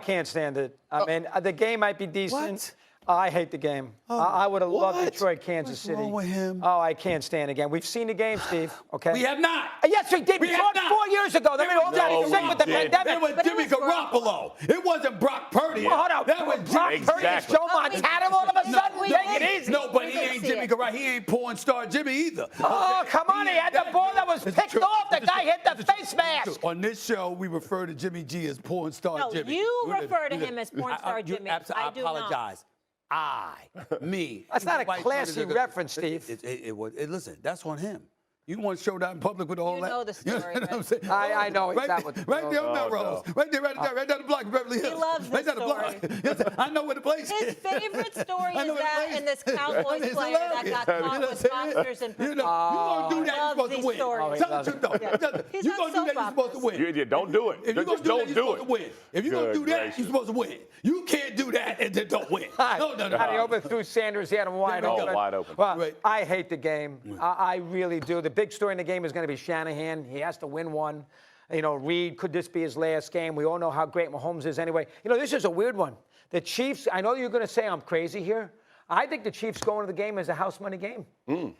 can't stand it. I mean, the game might be decent. What? I hate the game. I would have loved Detroit, Kansas City. What's wrong with him? Oh, I can't stand again. We've seen the game, Steve. Okay. We have not. Yes, we did. We saw it 4 years ago. Then we all got sick with the pandemic. It was Jimmy Garoppolo. It wasn't Brock Purdy. Well, hold on. That was Brock Purdy is Joe Montana all of a sudden. Take it easy. No, but he ain't Jimmy Garoppolo. He ain't porn star Jimmy either. Oh, come on. He had the ball that was picked off. The guy hit the face mask. On this show, we refer to Jimmy G as porn star Jimmy. You refer to him as porn star Jimmy. I do not. apologize. Me. That's not a classy reference, Steve. Listen, that's on him. You want to show that in public with all that? You know the story. You know what I'm saying? I know exactly. Right there on Melrose. No. Right there, right down the block, Beverly Hills. He loves this story. Block. I know where the place is. His favorite story is that and this Cowboys player that got caught with boxers and you gonna do that, you're supposed to win. Tell the truth, though. You're gonna do that, you're supposed to win. You don't do it. If you're gonna do that, you're supposed to win. If you're gonna do that, you're supposed to win. You can't do that and then don't win. No. He overthrew Sanders. He had him wide open. Wide open. Well, I hate the game. I really do. The big story in the game is going to be Shanahan. He has to win one. You know, Reed, could this be his last game? We all know how great Mahomes is anyway. You know, this is a weird one. The Chiefs, I know you're going to say I'm crazy here. I think the Chiefs going to the game as a house money game.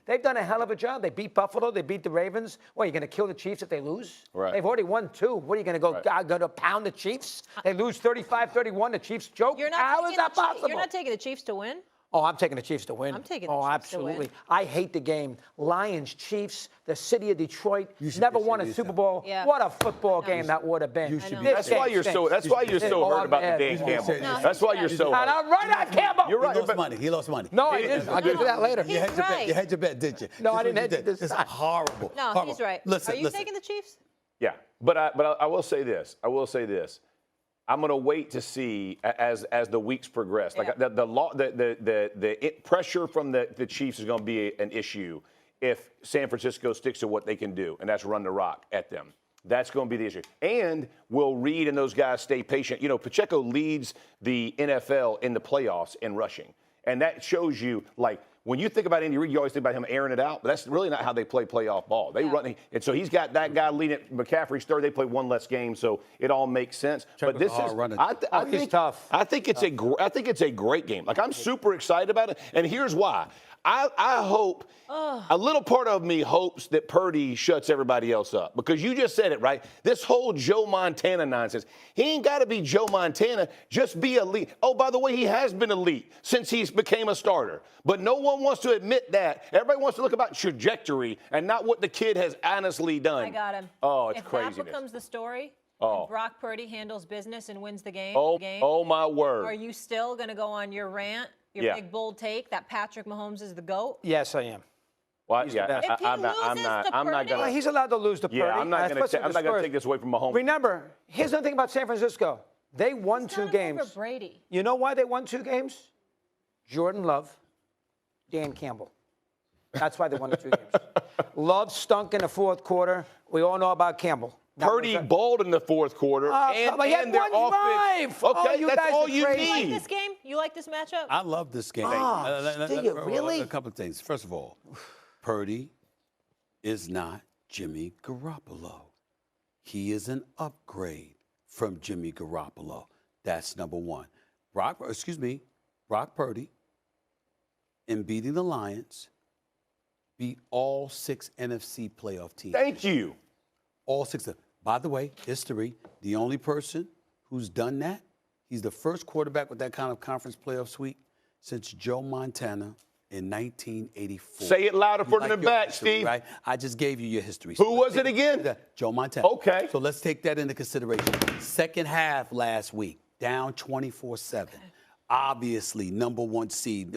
They've done a hell of a job. They beat Buffalo. They beat the Ravens. What, you're going to kill the Chiefs if they lose? Right. They've already won 2. What, are you going to go going to pound the Chiefs? They lose 35-31. The Chiefs joke? How is that possible? You're not taking the Chiefs to win? Oh, I'm taking the Chiefs to win. I'm taking the Chiefs absolutely. to win. I hate the game. Lions, Chiefs, the city of Detroit, never won a Super Bowl. Yeah. What a football game that would have been. That's why you're so hurt about the Dan Campbell. That's why you're so hurt. And I'm right on Campbell. You're right. He lost money. No, I didn't. I'll get to that later. He's right. You had your bet, didn't you? No, I didn't hedge it this time. It's horrible. No, he's right. Listen, Are you taking the Chiefs? Yeah, but I will say this. I'm going to wait to see as the weeks progress. Like the pressure from the Chiefs is going to be an issue if San Francisco sticks to what they can do, and that's run the rock at them. That's going to be the issue. And will Reed and those guys stay patient? You know, Pacheco leads the NFL in the playoffs in rushing, and that shows you, like, when you think about Andy Reid, you always think about him airing it out, but that's really not how they play playoff ball. They run, and so he's got that guy leading it. McCaffrey's third. They play one less game, so it all makes sense. But this is, I think, tough. I think it's a great game. Like, I'm super excited about it, and here's why. I hope, a little part of me hopes that Purdy shuts everybody else up, because you just said it, right? This whole Joe Montana nonsense. He ain't got to be Joe Montana. Just be elite. Oh, by the way, he has been elite since he's became a starter. But no one wants to admit that. Everybody wants to look about trajectory and not what the kid has honestly done. I got him. Oh, it's craziness. craziness. If that becomes the story, and Brock Purdy handles business and wins the game, oh my word. Are you still going to go on your rant? Your big bold take that Patrick Mahomes is the GOAT? Yes, I am. Well, If he I'm not Well, he's allowed to lose to Purdy. Yeah, I'm not going to take this away from Mahomes. Remember, here's the thing about San Francisco. They won He's 2 not games. over Brady. You know why they won 2 games? Jordan Love, Dan Campbell. That's why they won the 2 games. Love stunk in the 4th quarter. We all know about Campbell. Purdy balled in the 4th quarter, and their offense. Okay, that's all you need. You like this game? You like this matchup? I love this game. Do you really? A couple of things. First of all, Purdy is not Jimmy Garoppolo. He is an upgrade from Jimmy Garoppolo. That's number one. Brock Purdy, in beating the Lions, beat all 6 NFC playoff teams. Thank you. All 6 of them. By the way, history, the only person who's done that, he's the first quarterback with that kind of conference playoff sweep since Joe Montana in 1984. Say it louder for the back, history, Steve. Right? I just gave you your history. Who was it again? Joe Montana. Okay. So let's take that into consideration. Second half last week, down 24-7. Obviously, number 1 seed.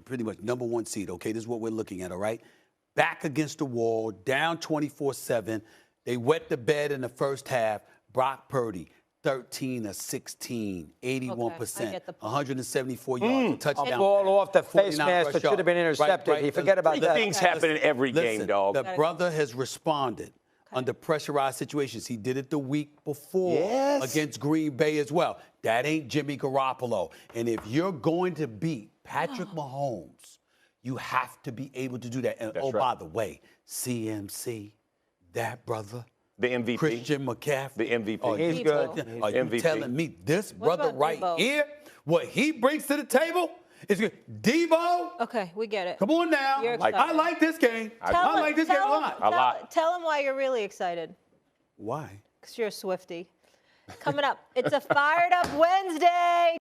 Pretty much number 1 seed. Okay, this is what we're looking at, all right? Back against the wall, down 24-7. They wet the bed in the first half. Brock Purdy, 13 of 16, 81%, 174 yards, a touchdown. A ball off the face mask that should have been intercepted. Right. He forget about that. Things happen in every game, dog. The brother has responded under pressurized situations. He did it the week before against Green Bay as well. That ain't Jimmy Garoppolo. And if you're going to beat Patrick Mahomes, you have to be able to do that. And by the way, CMC, that brother, The MVP. Christian McCaffrey. The MVP. Oh, He's you- good. Are you MVP. telling me this brother about right Debo? here, what he brings to the table is good? Debo, Okay, we get it. come on now. You're I excited. like this game. I Tell like this game a lot. A lot. Tell him why you're really excited. Why? Because you're a Swiftie. Coming up, it's a fired up Wednesday.